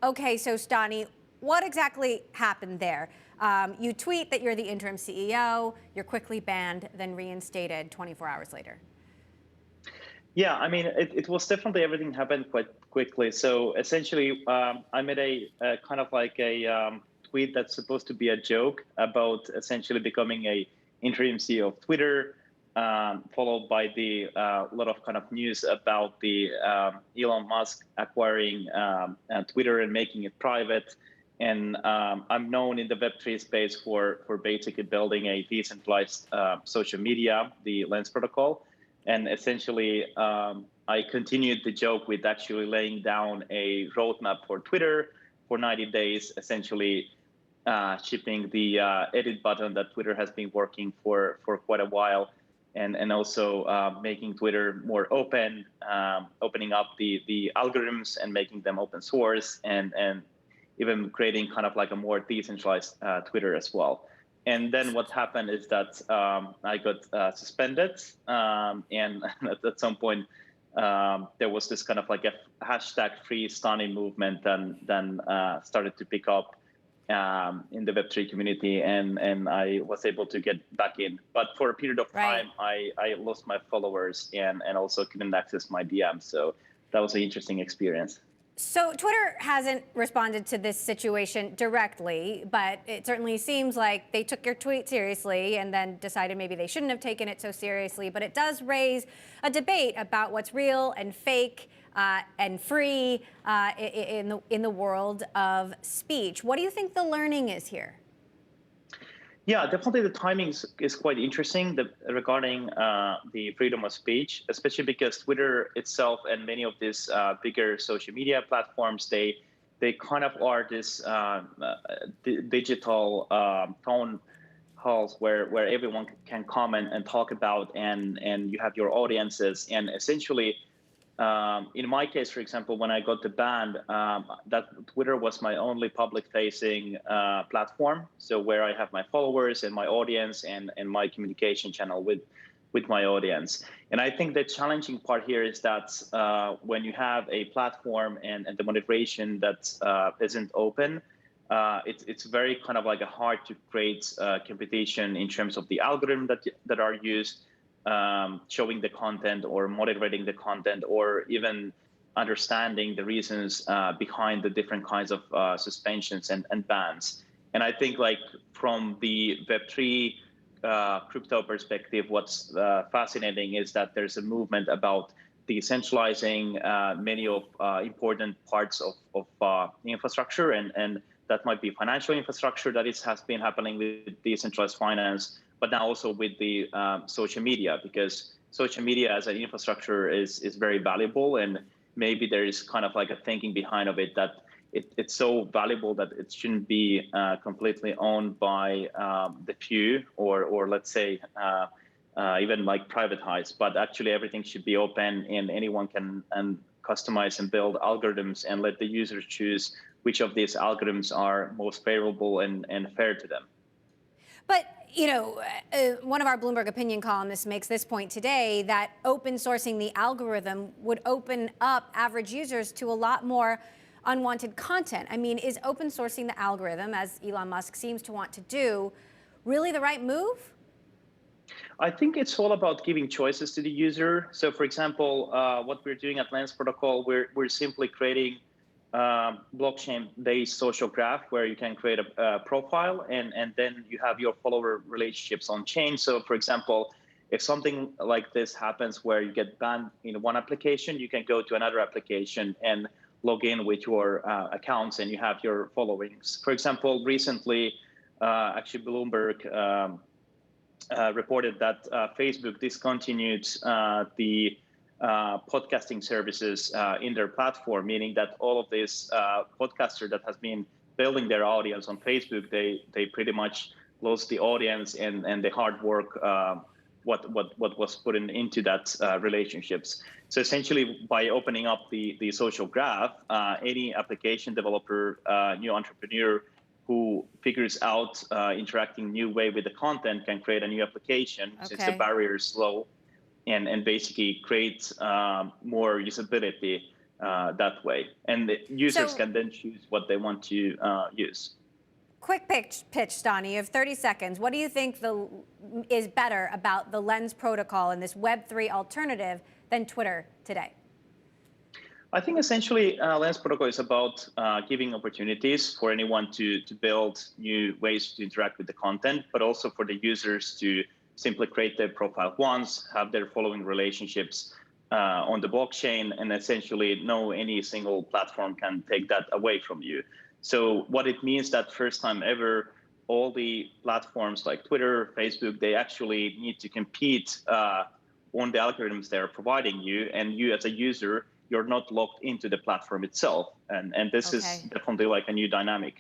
Okay, so Stani, what exactly happened there? You tweet that you're the interim CEO, you're quickly banned, then reinstated 24 hours later. Yeah, I mean, it was definitely everything happened quite quickly. So essentially, I made a kind of like a tweet that's supposed to be a joke about essentially becoming a interim CEO of Twitter, followed by the lot of kind of news about the Elon Musk acquiring Twitter and making it private. And I'm known in the Web3 space for basically building a decentralized social media, the Lens protocol. And essentially, I continued the joke with actually laying down a roadmap for Twitter for 90 days, essentially shipping the edit button that Twitter has been working for quite a while, and also making Twitter more open, opening up the algorithms and making them open source, and even creating kind of like a more decentralized Twitter as well. And then what happened is that I got suspended, and at some point there was this kind of like a hashtag free Stani movement, and then started to pick up in the Web3 community, and I was able to get back in. But for a period of Right. time, I lost my followers and also couldn't access my DMs. So that was an interesting experience. So Twitter hasn't responded to this situation directly, but it certainly seems like they took your tweet seriously and then decided maybe they shouldn't have taken it so seriously. But it does raise a debate about what's real and fake and free in the world of speech. What do you think the learning is here? Yeah, definitely the timing is quite interesting regarding the freedom of speech, especially because Twitter itself and many of these bigger social media platforms, they kind of are this digital town halls where everyone can comment and talk about, and you have your audiences. And essentially, in my case, for example, when I got the ban, that Twitter was my only public-facing platform. So where I have my followers and my audience and my communication channel with my audience. And I think the challenging part here is that when you have a platform and the moderation that isn't open, it's very kind of like a hard to create competition in terms of the algorithm that are used, showing the content or moderating the content, or even understanding the reasons behind the different kinds of suspensions and bans. And I think like from the Web3 crypto perspective, what's fascinating is that there's a movement about decentralizing many of important parts of infrastructure, and that might be financial infrastructure that has been happening with decentralized finance, but now also with the social media, because social media as an infrastructure is very valuable, and maybe there is kind of like a thinking behind of it that it's so valuable that it shouldn't be completely owned by the few, or let's say even like privatized, but actually everything should be open and anyone can customize and build algorithms and let the users choose which of these algorithms are most favorable and fair to them. But, you know, one of our Bloomberg opinion columnists makes this point today, that open sourcing the algorithm would open up average users to a lot more unwanted content. I mean, is open sourcing the algorithm, as Elon Musk seems to want to do, really the right move? I think it's all about giving choices to the user. So, for example, what we're doing at Lens Protocol, we're simply creating blockchain-based social graph where you can create a profile, and then you have your follower relationships on chain. So, for example, if something like this happens where you get banned in one application, you can go to another application and log in with your accounts, and you have your followings. For example, recently, actually, Bloomberg reported that Facebook discontinued the podcasting services in their platform, meaning that all of these podcasters that has been building their audience on Facebook, they pretty much lost the audience and the hard work what was put into that relationships. So essentially, by opening up the social graph, any application developer, new entrepreneur who figures out interacting new way with the content can create a new application, since the barrier is low, and basically create more usability that way. And the users So- can then choose what they want to use. Quick pitch, Donnie. You have 30 seconds. What do you think is better about the Lens protocol and this Web3 alternative than Twitter today? I think essentially Lens protocol is about giving opportunities for anyone to build new ways to interact with the content, but also for the users to simply create their profile once, have their following relationships on the blockchain, and essentially no any single platform can take that away from you. So what it means that first time ever, all the platforms like Twitter, Facebook, they actually need to compete on the algorithms they're providing you, and you as a user, you're not locked into the platform itself. And this is definitely like a new dynamic.